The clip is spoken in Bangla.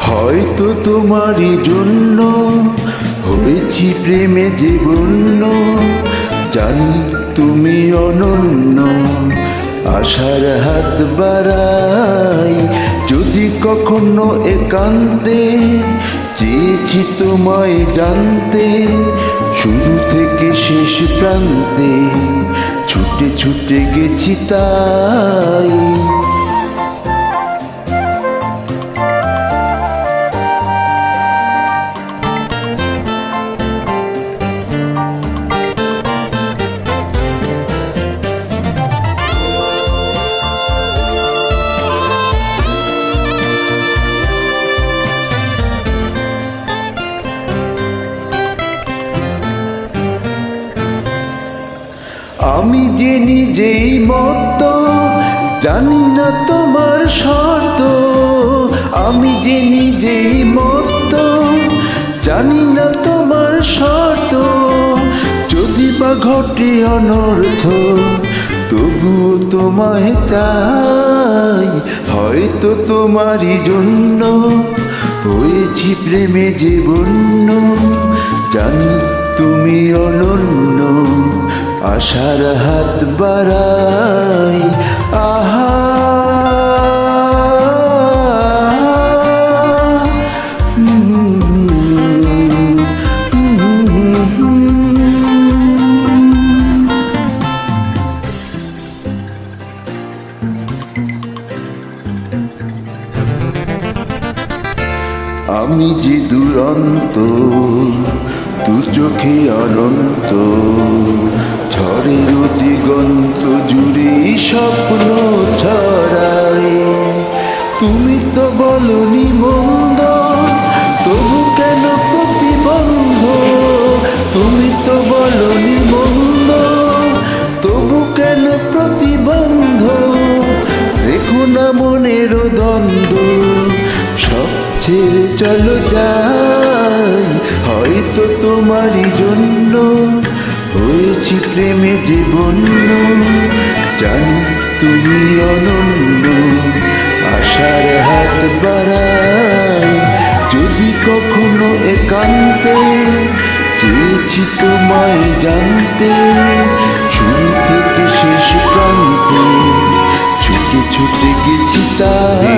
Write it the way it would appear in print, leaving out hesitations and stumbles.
হয়তো তোমারই জন্য হয়েছি প্রেমে জীবন্য, জানি তুমি অনন্য, আশার হাত বাড়াই। যদি কখনো একান্তে চেয়েছি তোমায় জানতে, শুরু থেকে শেষ প্রান্তে ছুটে ছুটে গেছি তাই। আমি যে নিজেই মত, জানি না তোমার শর্ত। আমি যে নিজেই মত, জানি না তোমার শর্ত। যদি বা ঘটে অনর্থ, তবুও তোমায় চাই। হয়তো তোমারই জন্য হয়েছি প্রেমে জীবন্য, জানি তুমি অনন্য, আশার হাত বাড়াই। আহা আমি যে দুরন্ত, দু চোখে অনন্ত, ঝড়ের দিগন্ত জুড়ে স্বপ্ন ছড়াই। তুমি তো বলনি মন্দ, তবু কেন প্রতিবন্ধ? তুমি তো বলনি মন্দ, তবু কেন প্রতিবন্ধ? রেখো না মনের দ্বন্দ্ব, সব ছেড়ে চলো যাই। হয়তো তোমারই জন্য হয়েছি প্রেমে জীবন্য, জানি তুমি অনন্য, আশার হাত বাড়াই। যদি কখনো একান্তে চেয়েছি তোমায় জানতে, শুরু থেকে শেষ প্রান্তে ছুটে ছুটে গেছি তাই।